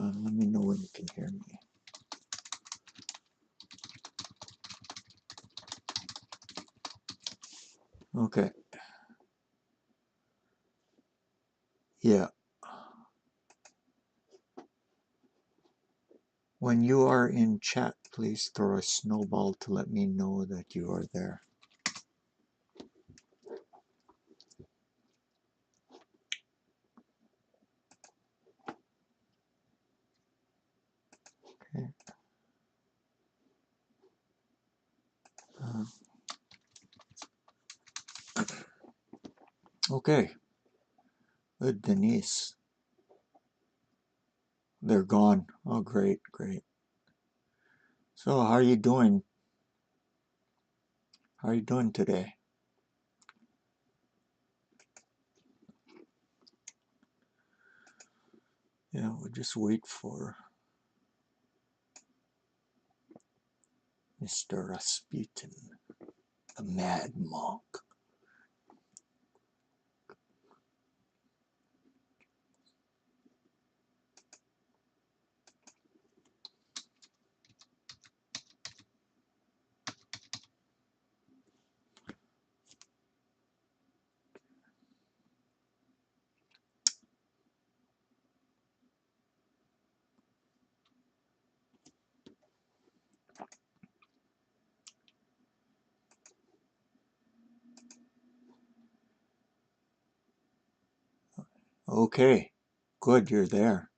Let me know when you can hear me. Okay. Yeah. When you are in chat, please throw a snowball to let me know that you are there. Okay. Okay. Good, Denise. They're gone. Oh, great, great. So, how are you doing? How are you doing today? Yeah, we'll just wait for Mr. Rasputin, the Mad Monk. Okay, good, you're there.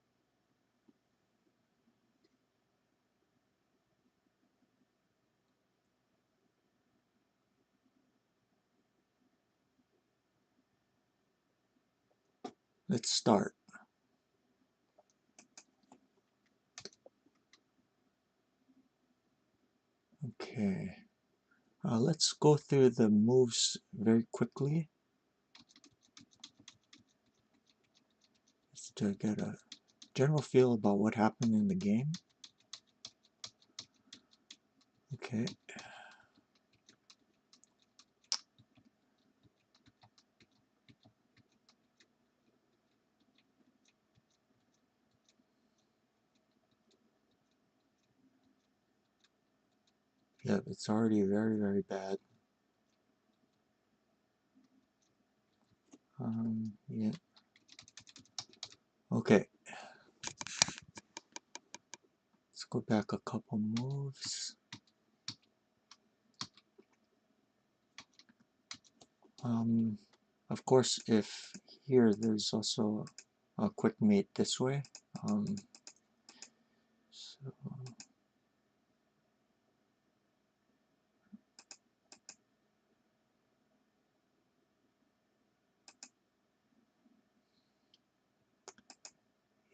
Let's start. Okay, let's go through the moves very quickly, just to get a general feel about what happened in the game. Okay. Yeah, it's already very, very bad. Yeah. Okay. Let's go back a couple moves. Of course, if here there's also a quick mate this way. So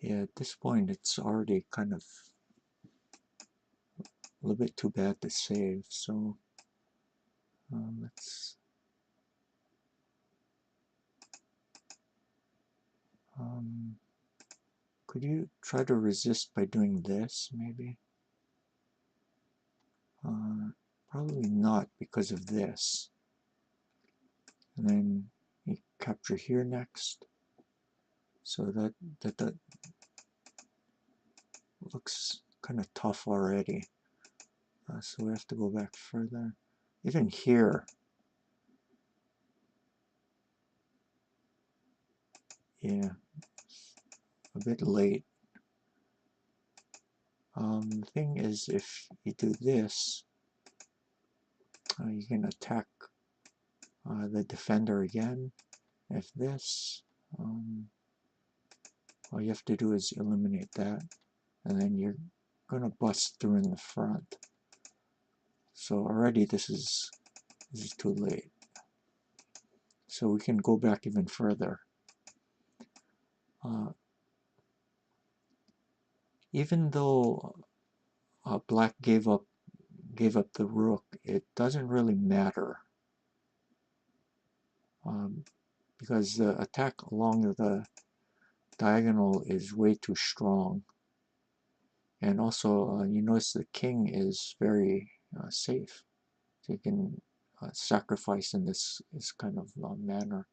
yeah, at this point it's already kind of a little bit too bad to save. So let's could you try to resist by doing this, maybe? Probably not because of this. And then you capture here next. So that looks kind of tough already. So we have to go back further. Even here, yeah, a bit late. The thing is, if you do this, you can attack the defender again. If this, all you have to do is eliminate that, and then you're gonna bust through in the front. So already this is too late. So we can go back even further. Even though black gave up the rook, it doesn't really matter, because the attack along the diagonal is way too strong. And also, you notice the king is very safe. So you can sacrifice in this kind of manner.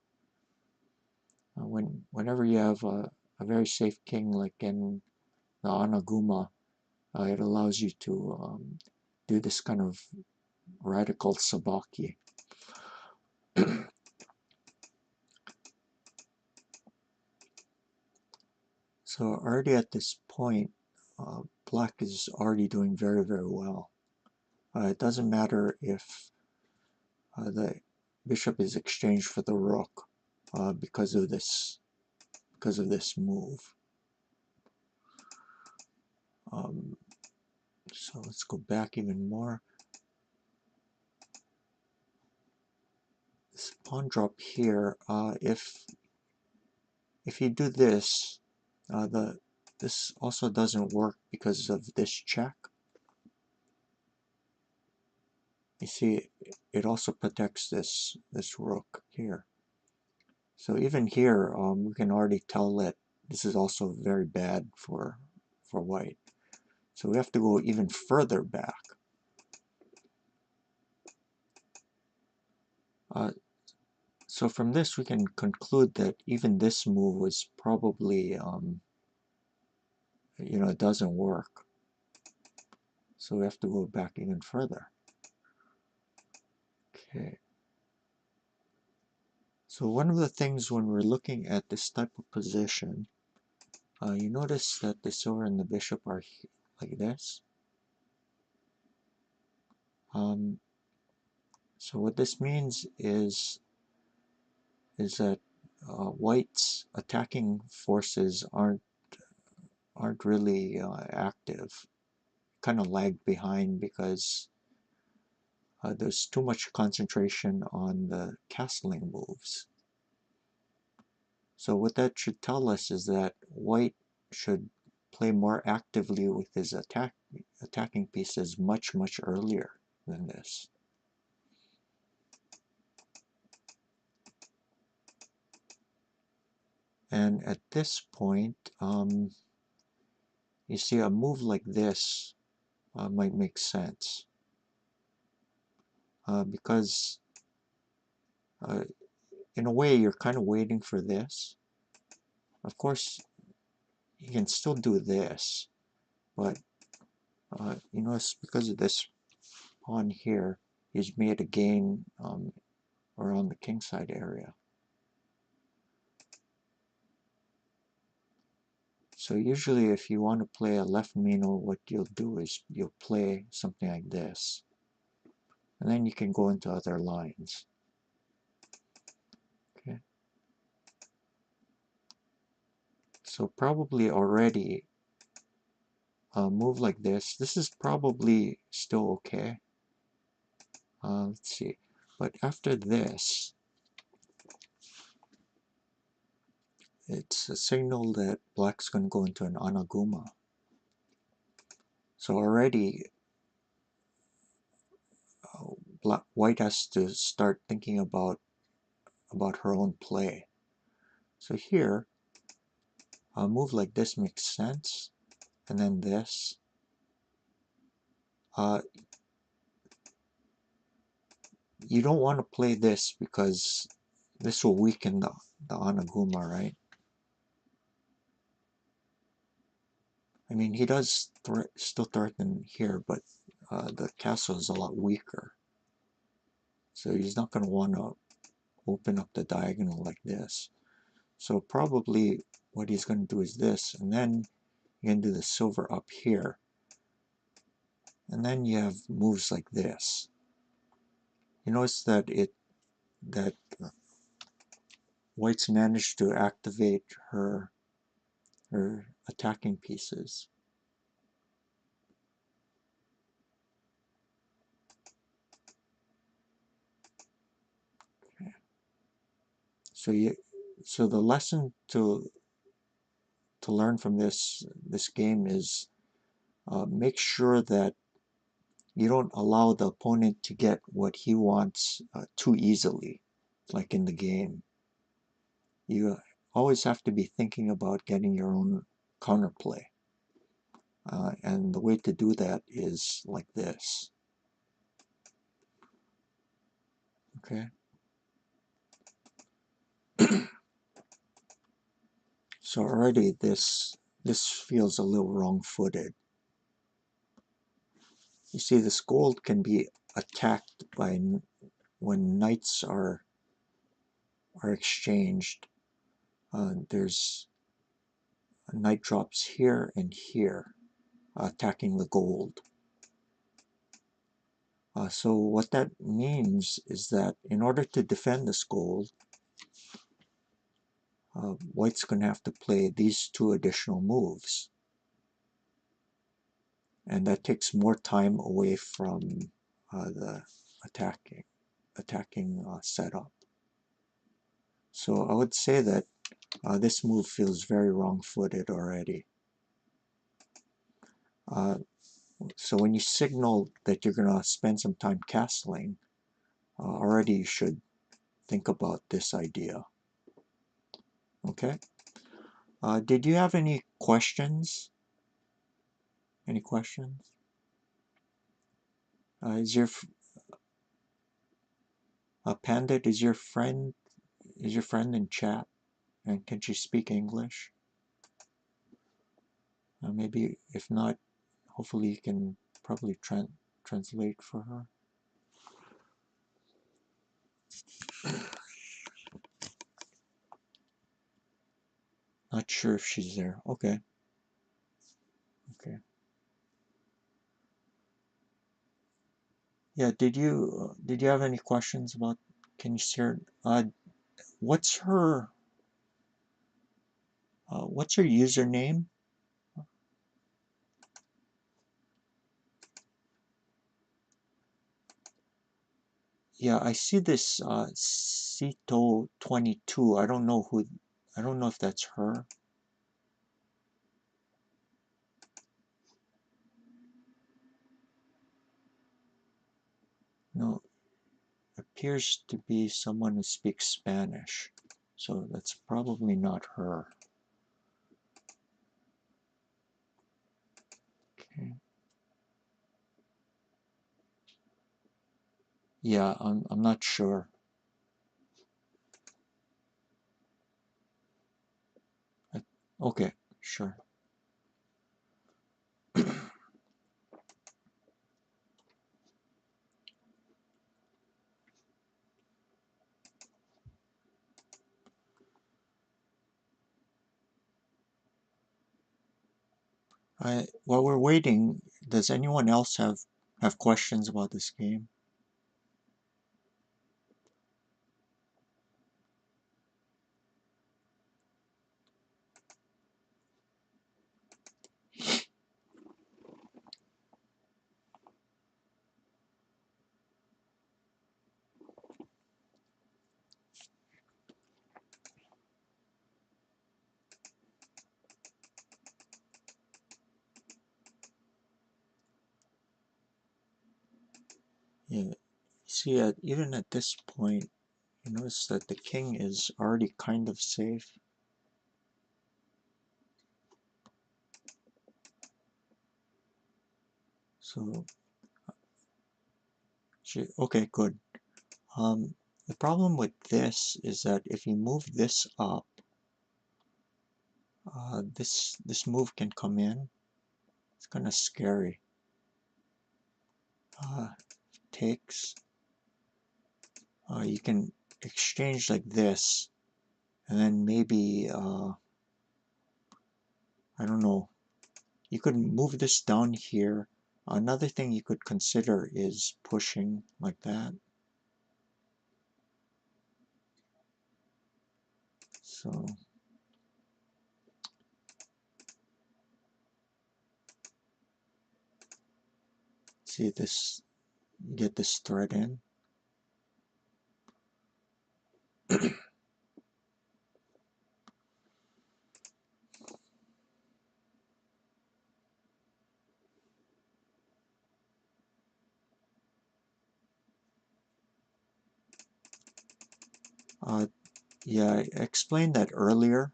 Whenever you have a very safe king, like in the anaguma, it allows you to do this kind of radical sabaki. So already at this point, black is already doing very, very well. It doesn't matter if the bishop is exchanged for the rook because of this move. So let's go back even more. This pawn drop here, if you do this, this also doesn't work because of this check. You see, it also protects this rook here. So even here, we can already tell that this is also very bad for white. So we have to go even further back. So from this, we can conclude that even this move was probably, it doesn't work. So we have to go back even further. Okay. So one of the things when we're looking at this type of position, you notice that the silver and the bishop are like this. So what this means is that white's attacking forces aren't really active. Kind of lag behind because there's too much concentration on the castling moves. So what that should tell us is that white should play more actively with his attacking pieces much earlier than this. And at this point, you see a move like this might make sense because in a way you're kind of waiting for this. Of course, you can still do this, but you notice because of this pawn here, he's made a gain around the kingside area. So usually if you want to play a left mino, what you'll do is you'll play something like this. And then you can go into other lines. Okay. So probably already a move like this is probably still okay. Let's see. But after this, it's a signal that black's going to go into an anaguma. So already white has to start thinking about her own play. So here, a move like this makes sense, and then this. You don't want to play this because this will weaken the anaguma, right? I mean, he does still threaten here, but the castle is a lot weaker. So he's not going to want to open up the diagonal like this. So probably what he's going to do is this, and then you're going to do the silver up here. And then you have moves like this. You notice that white's managed to activate her attacking pieces. Okay. So the lesson to learn from this game is make sure that you don't allow the opponent to get what he wants too easily, like in the game. You always have to be thinking about getting your own counterplay. And the way to do that is like this. Okay. So already this this feels a little wrong-footed. You see, this gold can be attacked by when knights are exchanged. There's knight drops here and here, attacking the gold. So what that means is that in order to defend this gold, white's going to have to play these two additional moves. And that takes more time away from the attacking setup. So I would say that this move feels very wrong-footed already. So when you signal that you're going to spend some time castling, already you should think about this idea. Okay? Did you have any questions? Any questions? Is your Pandit, is your friend in chat? And can she speak English? Maybe if not, hopefully you can probably translate for her. Not sure if she's there. Okay. Okay. Yeah. Did you have any questions about? Can you share? What's her username? Yeah, I see this Sito22. I don't know if that's her. No, appears to be someone who speaks Spanish. So that's probably not her. Okay. Yeah, I'm not sure. Okay, sure. While we're waiting, does anyone else have questions about this game? Yeah. See, even at this point, you notice that the king is already kind of safe. So, okay, good. The problem with this is that if you move this up, this move can come in. It's kind of scary. Takes. You can exchange like this, and then maybe I don't know. You could move this down here. Another thing you could consider is pushing like that. So see this, get this thread in. Yeah, I explained that earlier.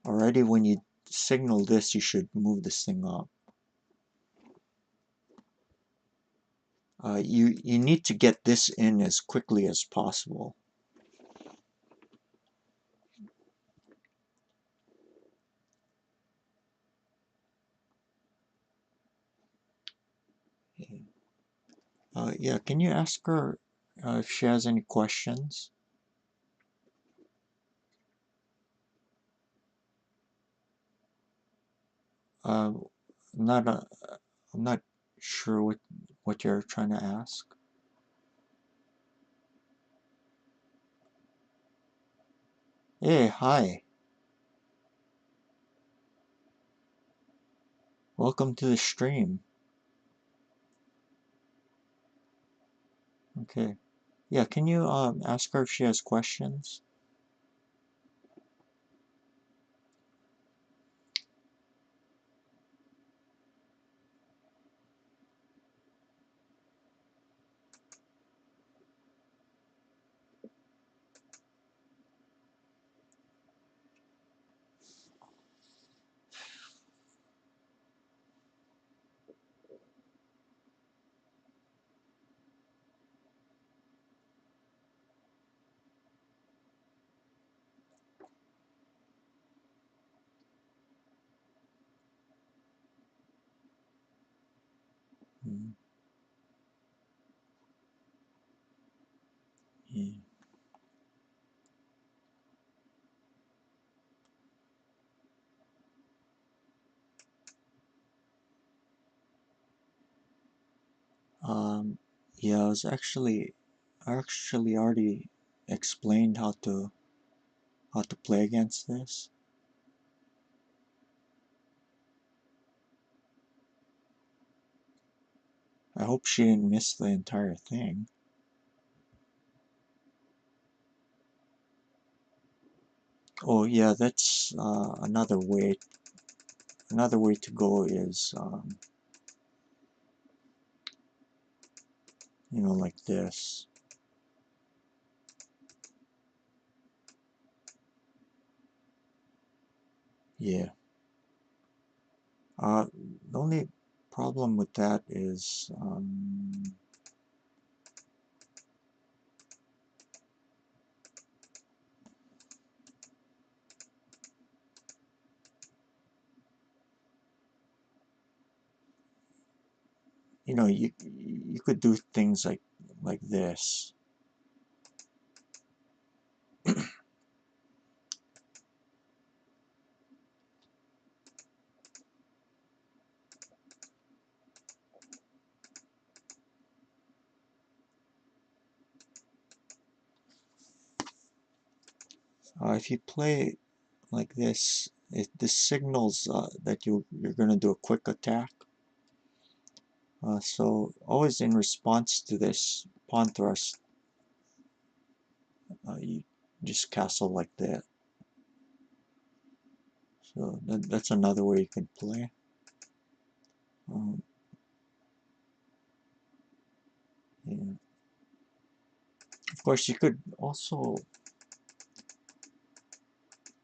Already when you signal this, you should move this thing up. You need to get this in as quickly as possible. Yeah, can you ask her if she has any questions? Uh, not I'm not sure what you're trying to ask. Hey, hi. Welcome to the stream. Okay. Yeah, can you ask her if she has questions? Mm, yeah. Um, yeah, I actually already explained how to play against this. I hope she didn't miss the entire thing. Oh yeah, that's another way. Another way to go is, like this. Yeah. The only problem with that is, you could do things like this. If you play like this signals that you're going to do a quick attack. So always in response to this pawn thrust, you just castle like that. So that's another way you can play. Um, yeah. Of course, you could also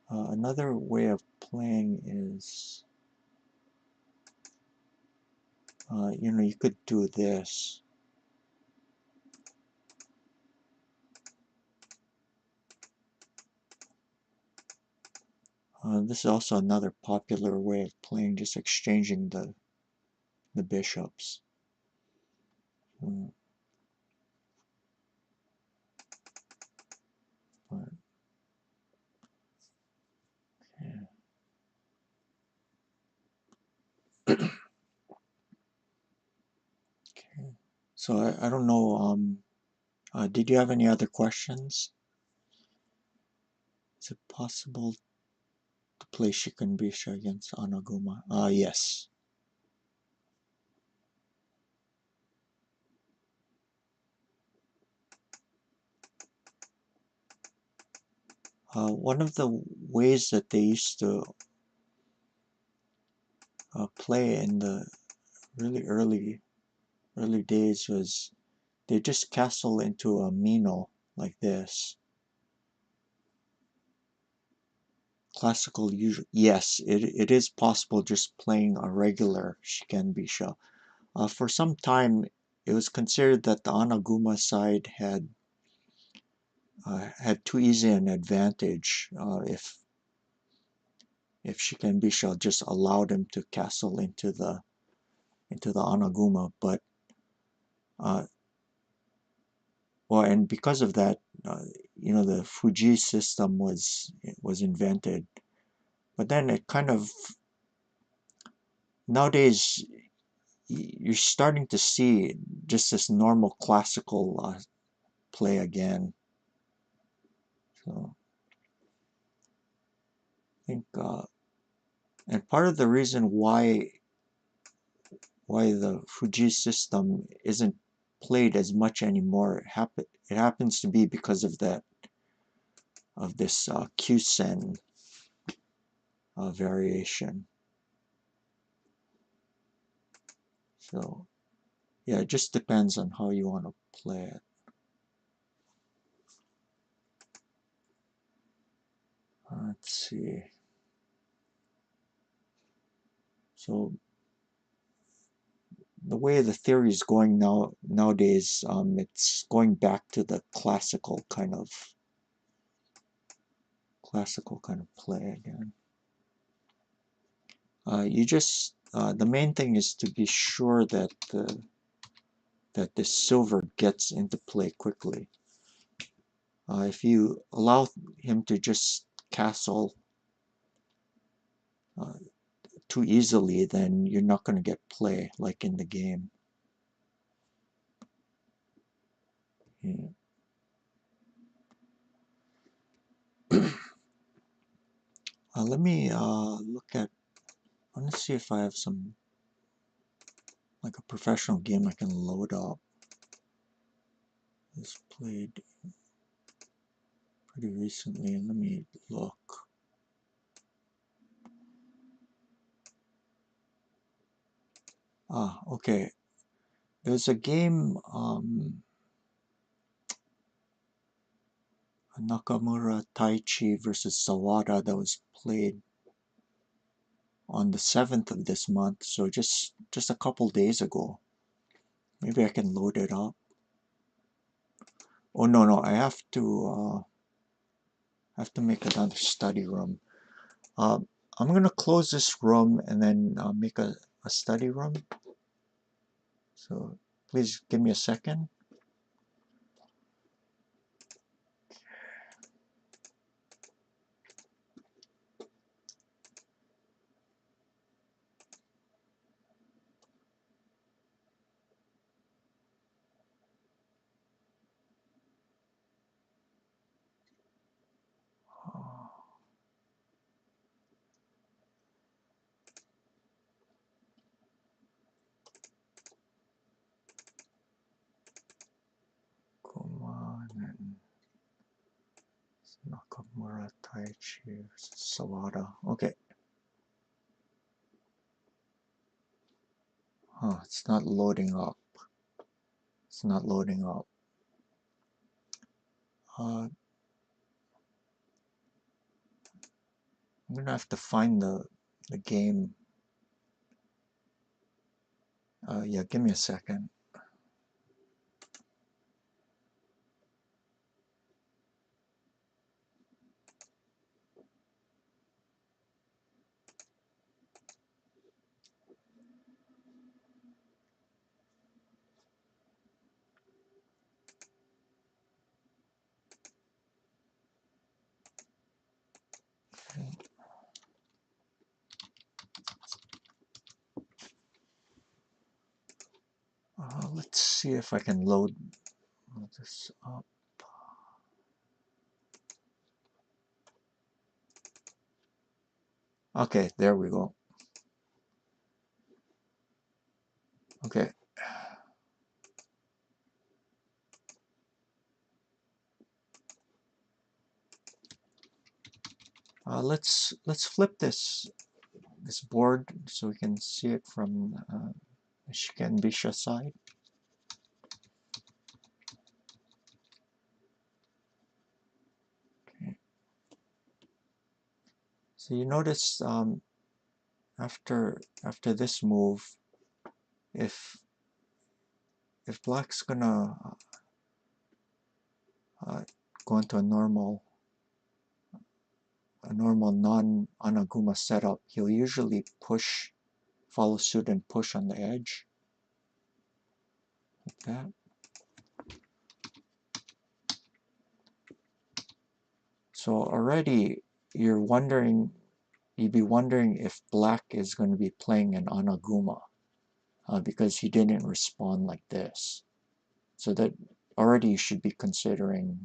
another way of playing is you could do this. This is also another popular way of playing, just exchanging the bishops. Uh, but, yeah. Okay. So I don't know. Did you have any other questions? Is it possible to play Shikanbisha against Anaguma? Yes. One of the ways that they used to play in the really early days was they just castle into a mino like this. Classical usually, yes, it is possible just playing a regular Shikanbisha. For some time, it was considered that the Anaguma side had too easy an advantage if Shikanbisha just allowed him to castle into the Anaguma. But Uh, well, and because of that, the Fuji system was invented. But then it kind of nowadays you're starting to see just this normal classical play again. So I think, and part of the reason why the Fuji system isn't played as much anymore, it happens to be because of this Q-sen variation. So yeah, it just depends on how you want to play it. Let's see. So the way the theory is going nowadays, it's going back to the classical kind of play again. The main thing is to be sure that the silver gets into play quickly. If you allow him to just castle too easily, then you're not going to get play like in the game. Yeah. Let me look at. I want to see if I have some like a professional game I can load up. This played pretty recently. Let me look. Okay. There's a game, Nakamura Taichi versus Sawada, that was played on the 7th of this month, so just a couple days ago. Maybe I can load it up. Oh no, I have to make another study room. I'm gonna close this room and then make a study room. So please give me a second. Come on. Nakamura Taichi versus Sawada. Okay. It's not loading up. It's not loading up. I'm gonna have to find the game. Yeah, give me a second. Let's see if I can load this up. Okay, there we go. Okay. Let's flip this board so we can see it from Shikenbisha side. Okay. So you notice after this move, if black's gonna go into a normal non-Anaguma setup, he'll usually follow suit and push on the edge. like that. So already you'd be wondering if black is going to be playing an Anaguma because he didn't respond like this. So that already you should be considering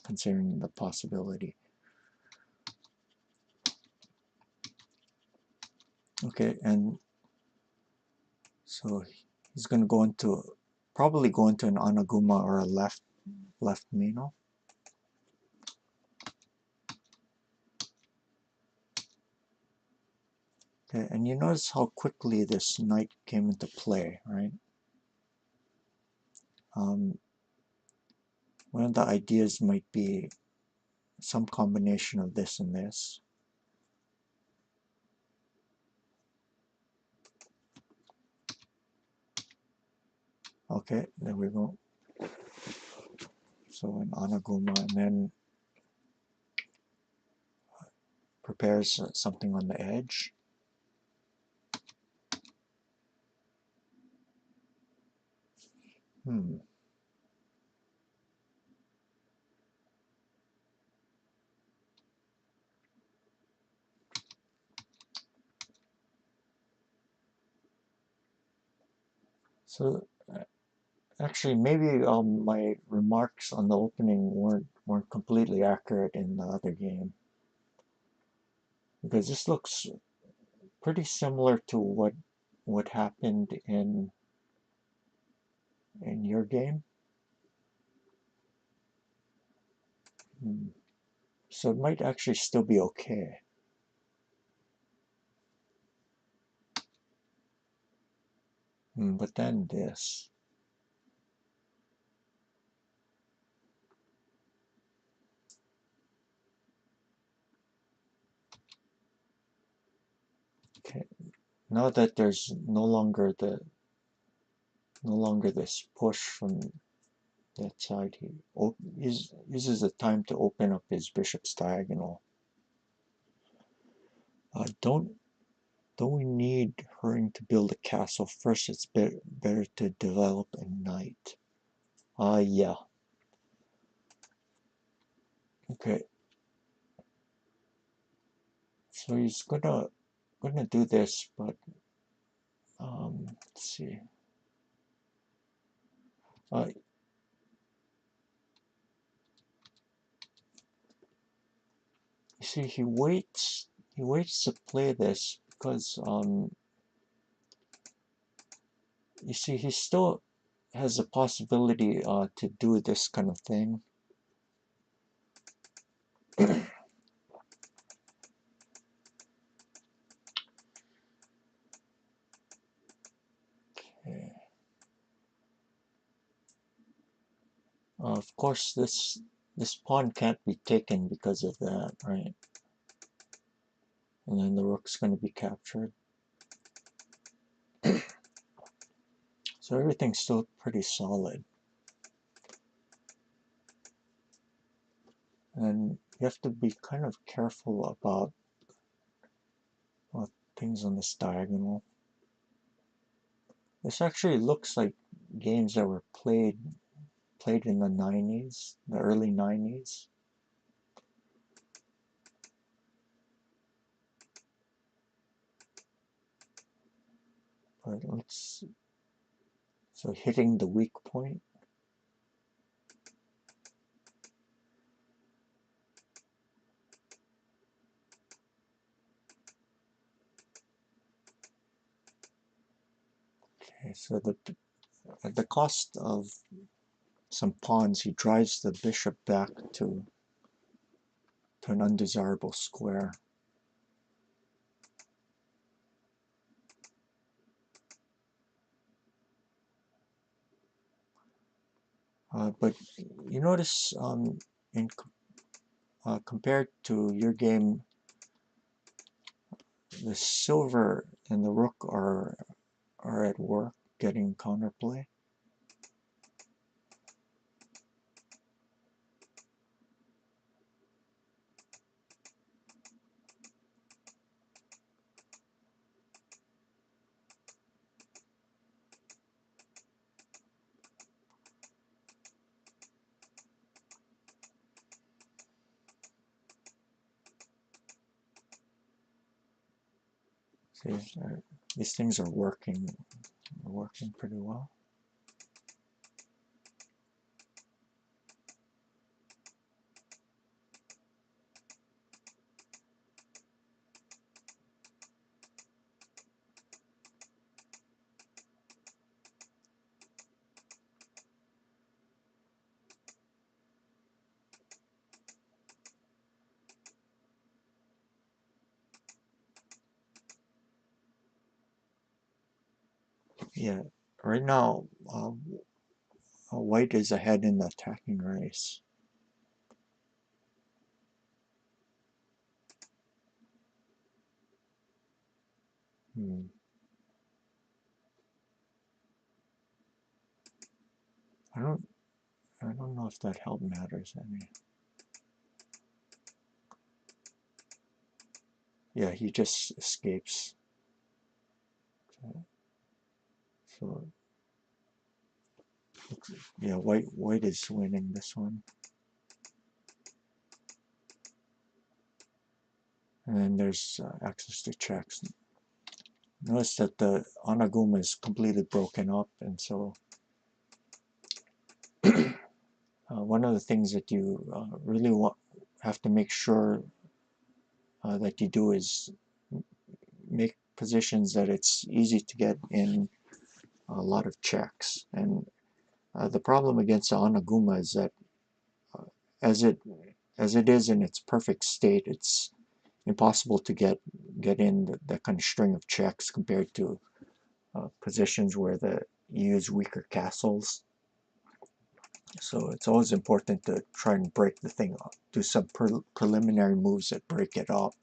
the possibility. Okay, and so he's going to probably go into an Anaguma or a left Mino. Okay, and you notice how quickly this knight came into play, right? One of the ideas might be some combination of this and this. Okay, there we go. So an Anaguma, and then prepares something on the edge. So actually, maybe my remarks on the opening weren't completely accurate in the other game, because this looks pretty similar to what happened in your game. So it might actually still be okay. But then this. Okay. Now that there's no longer this push from that side, he uses the time to open up his bishop's diagonal. Don't we need hurrying to build a castle? First, it's better to develop a knight. Yeah. Okay. So he's gonna do this, but let's see. You see, he waits to play this because you see, he still has the possibility to do this kind of thing. Okay. Of course, this pawn can't be taken because of that, right? And then the rook's going to be captured. So everything's still pretty solid. And you have to be kind of careful about things on this diagonal. This actually looks like games that were played in the 90s, the early 90s. But let's, so hitting the weak point. Okay, so at the cost of some pawns, he drives the bishop back to an undesirable square. But you notice compared to your game, the silver and the rook are at work getting counterplay. See, these things are working pretty well. Yeah, right now, white is ahead in the attacking race. Hmm. I don't know if that help matters any. Yeah, he just escapes. So yeah, white is winning this one. And then there's access to checks. Notice that the Anaguma is completely broken up, and so one of the things that you really have to make sure that you do is make positions that it's easy to get in a lot of checks. And the problem against the Anaguma is that uh, as it is in its perfect state, it's impossible to get in that kind of string of checks compared to positions where you use weaker castles. So it's always important to try and break the thing up, do some preliminary moves that break it up.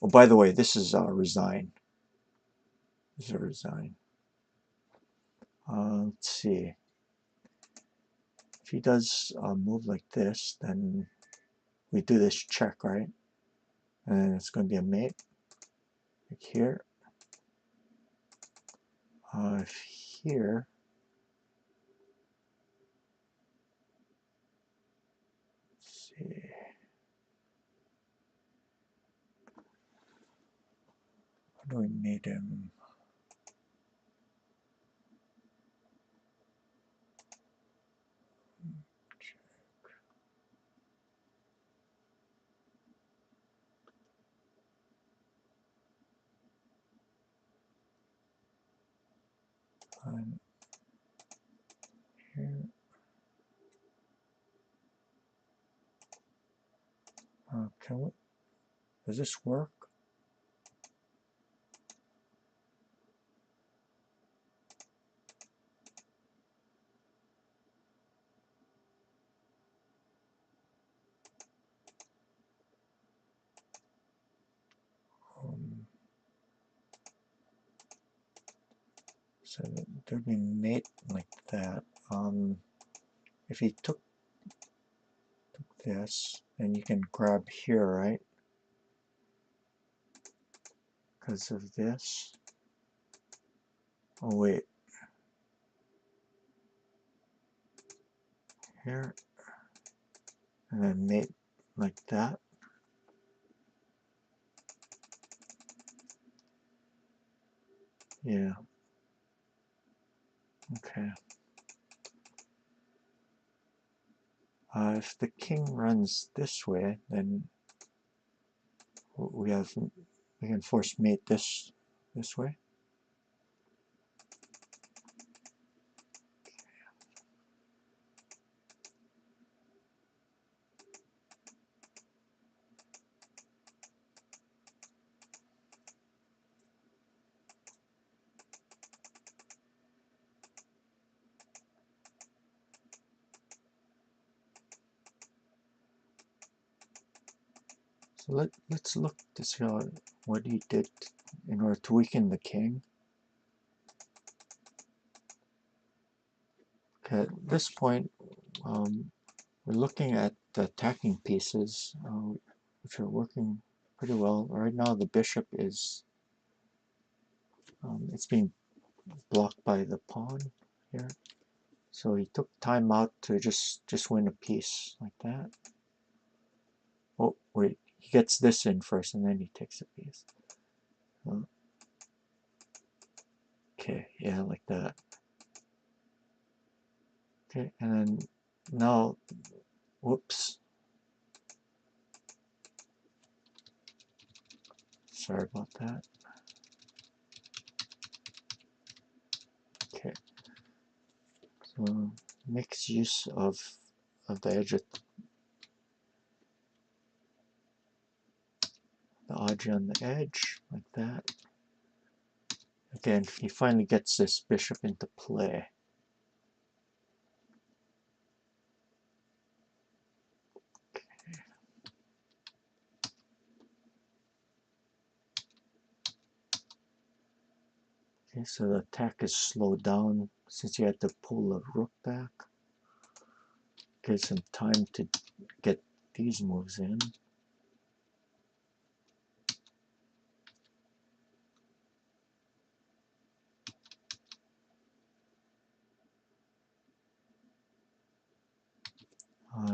Oh, by the way, this is resign. This is a resign. Let's see. If he does a move like this, then we do this check, right? And then it's going to be a mate, like here. Here, let's see. How do we mate him? And here. Can we, does this work? So there'd be mate like that. If he took this, then you can grab here, right? Because of this. Oh wait. Here. And then mate like that. Yeah. Okay. If the king runs this way, then we can force mate this way. So let's look to see what he did in order to weaken the king. Okay, at this point, we're looking at the attacking pieces, which are working pretty well. Right now, the bishop is it's being blocked by the pawn here. So he took time out to just win a piece like that. Oh wait, he gets this in first, and then he takes a piece. Okay, yeah, like that. Okay, and then now, whoops. Sorry about that. Okay, so makes use of the edge of the Aji on the edge, like that. Again, he finally gets this bishop into play. Okay, so the attack is slowed down since you had to pull the rook back. Gives him time to get these moves in.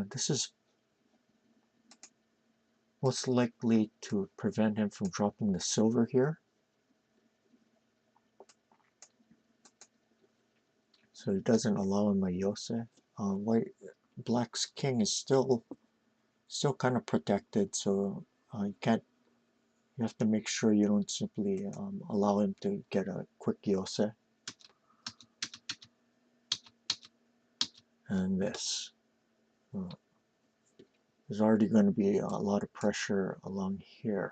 This is most likely to prevent him from dropping the silver here. So it doesn't allow him a Yose. Black's king is still kind of protected, so you can't. You have to make sure you don't simply allow him to get a quick Yose. And this. There's already going to be a lot of pressure along here.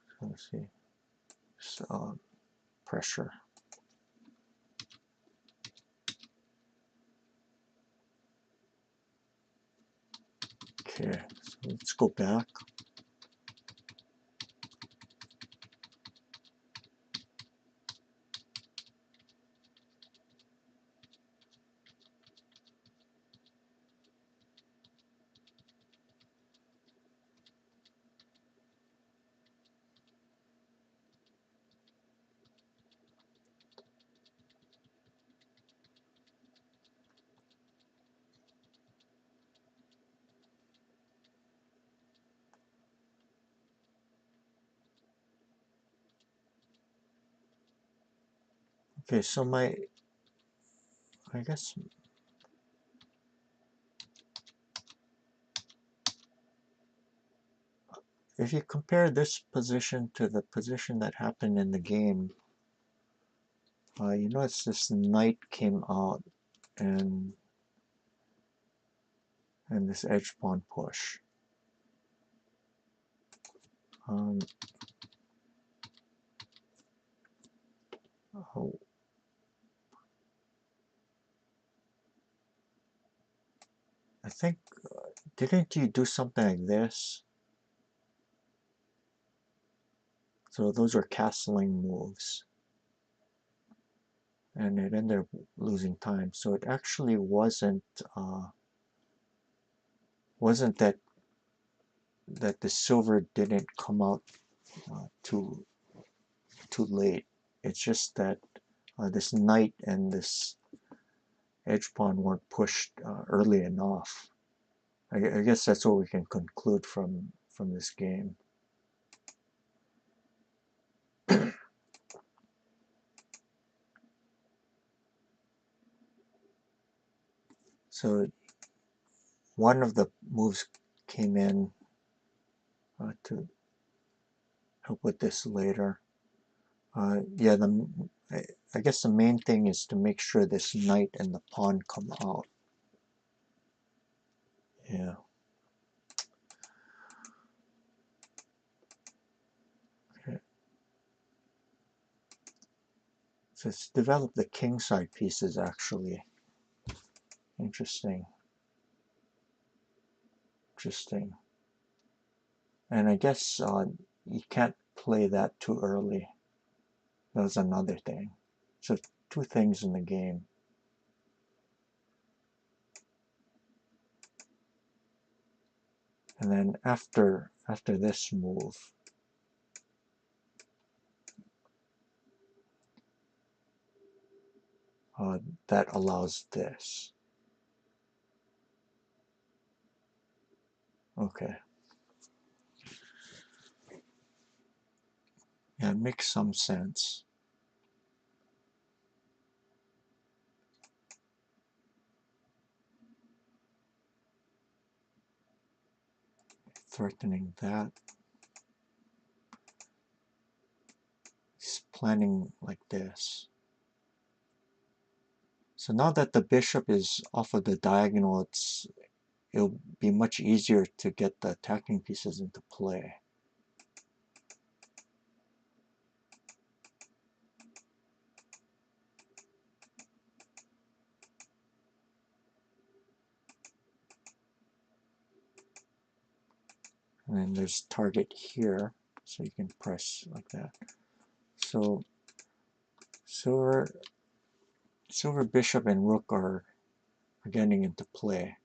So let's see. So, pressure. Okay, so let's go back. Okay, so I guess if you compare this position to the position that happened in the game, you notice this knight came out and this edge pawn push. Oh, I think, didn't you do something like this? So those are castling moves. And it ended up losing time. So it actually wasn't that the silver didn't come out too late. It's just that this knight and this edge pawn weren't pushed early enough. I guess that's what we can conclude from this game. So one of the moves came in to help with this later. Yeah, I guess the main thing is to make sure this knight and the pawn come out. Yeah. Okay. So it's developed the king side pieces actually. Interesting. Interesting. And I guess you can't play that too early. That was another thing. So two things in the game. And then after this move, that allows this. Okay. Yeah, it makes some sense. Threatening that. He's planning like this. So now that the bishop is off of the diagonal, it'll be much easier to get the attacking pieces into play. And then there's target here, so you can press like that. So silver bishop and rook are getting into play.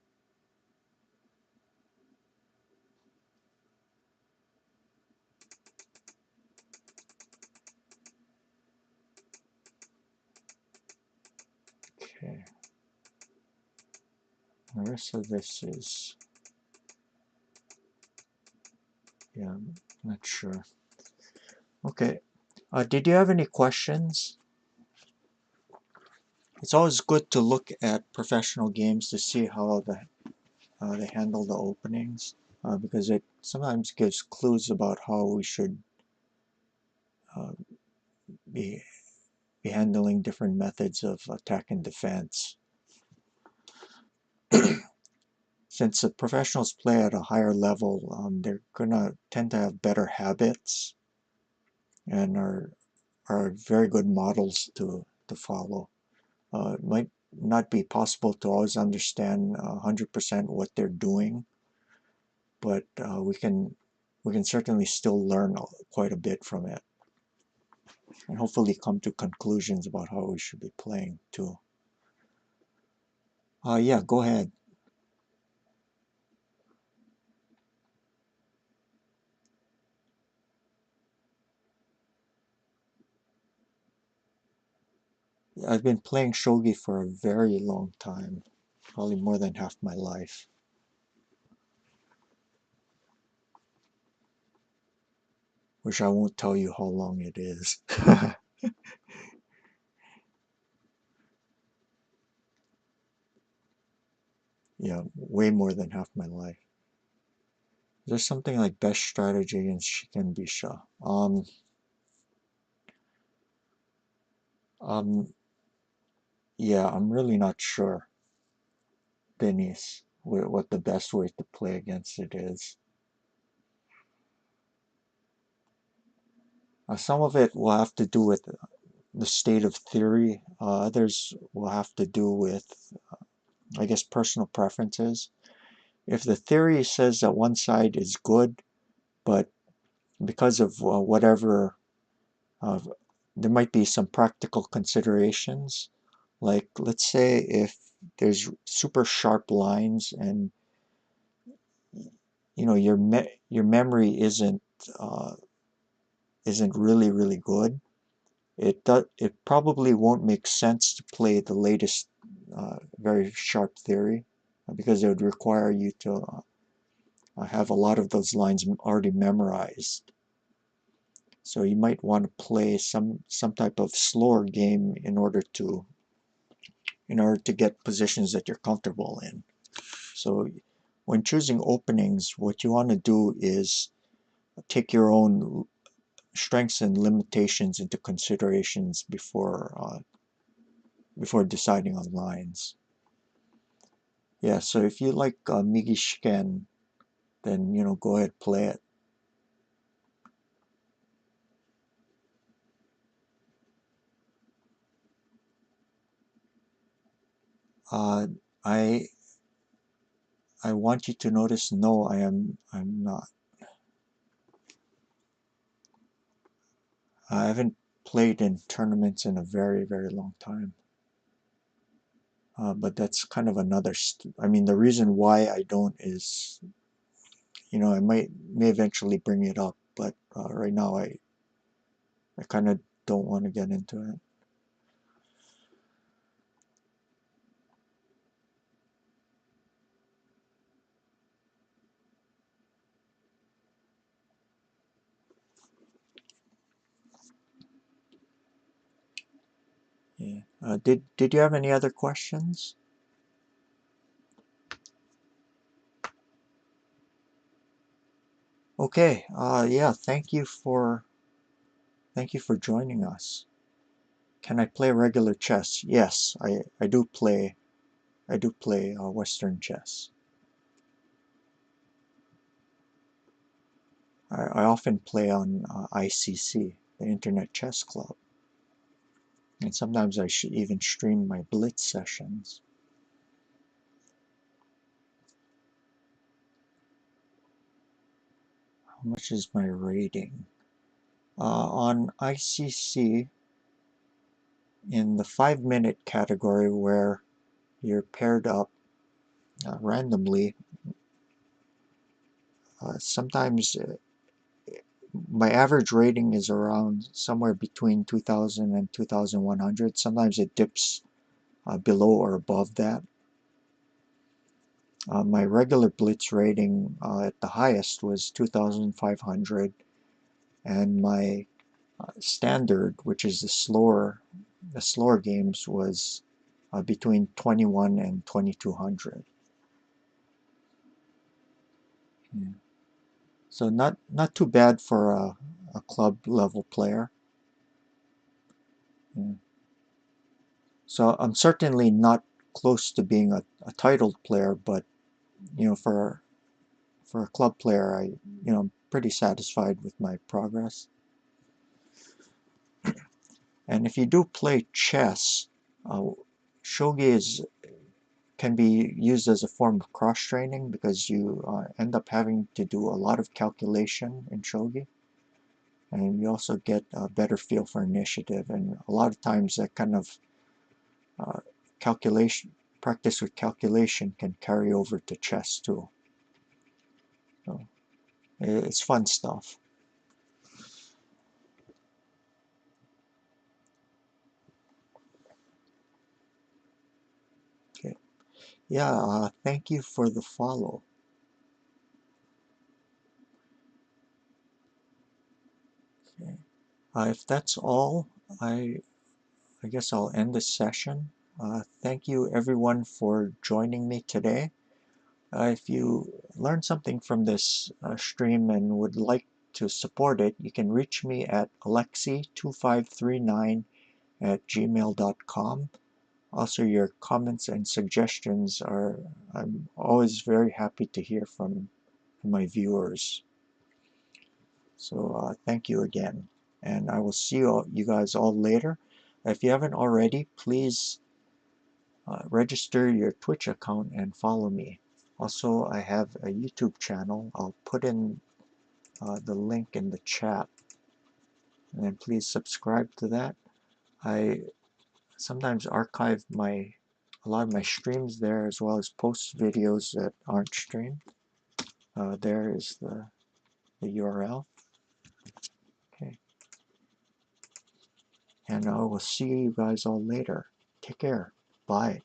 Okay. The rest of this is, yeah, I'm not sure. Okay. Did you have any questions? It's always good to look at professional games to see how they handle the openings, because it sometimes gives clues about how we should uh, be handling different methods of attack and defense. Since the professionals play at a higher level, they're gonna tend to have better habits and are very good models to follow. It might not be possible to always understand 100% what they're doing, but we can certainly still learn quite a bit from it, and hopefully come to conclusions about how we should be playing too. Yeah, go ahead. I've been playing shogi for a very long time, probably more than half my life. Which I won't tell you how long it is. Yeah, way more than half my life. There's something like best strategy against Shiken Bisha. Um, yeah, I'm really not sure, Denise, what the best way to play against it is. Some of it will have to do with the state of theory. Others will have to do with, I guess, personal preferences. If the theory says that one side is good, but because of whatever, uh, there might be some practical considerations. Like, let's say if there's super sharp lines and your memory uh, isn't really good, it probably won't make sense to play the latest very sharp theory, because it would require you to have a lot of those lines already memorized. So you might want to play some type of slower game in order to get positions that you're comfortable in. So when choosing openings, what you want to do is take your own strengths and limitations into considerations before deciding on lines. Yeah, so if you like Migi Shiken, then go ahead, play it. Uh, I want you to notice, no, I'm not. I haven't played in tournaments in a very long time. But that's kind of another. I mean, the reason why I don't is, I may eventually bring it up, but right now I kind of don't want to get into it. Did you have any other questions? Okay. Yeah. Thank you for joining us. Can I play regular chess? Yes, I do play. I do play Western chess. I often play on ICC, the Internet Chess Club, and sometimes I should even stream my Blitz sessions. How much is my rating? On ICC, in the 5-minute category where you're paired up randomly, sometimes my average rating is around somewhere between 2000 and 2100. Sometimes it dips below or above that. My regular Blitz rating at the highest was 2500, and my standard, which is the slower games, was between 21 and 2200. Yeah. So not too bad for a club level player. Yeah. So I'm certainly not close to being a titled player, but for a club player, I'm pretty satisfied with my progress. And if you do play chess, shogi can be used as a form of cross training because you end up having to do a lot of calculation in shogi, and you also get a better feel for initiative. And a lot of times that kind of uh, calculation practice with calculation can carry over to chess too. So it's fun stuff. Okay. Yeah, thank you for the follow. Okay. If that's all, I guess I'll end this session. Thank you everyone for joining me today. If you learned something from this stream and would like to support it, you can reach me at alexi2539@gmail.com. Also, your comments and suggestions I'm always very happy to hear from my viewers. So thank you again, and I will see you guys all later. If you haven't already, please register your Twitch account and follow me. Also, I have a YouTube channel. I'll put in the link in the chat, and then please subscribe to that. I sometimes archive a lot of my streams there, as well as post videos that aren't streamed. There is the URL. Okay, and I will see you guys all later. Take care. Bye.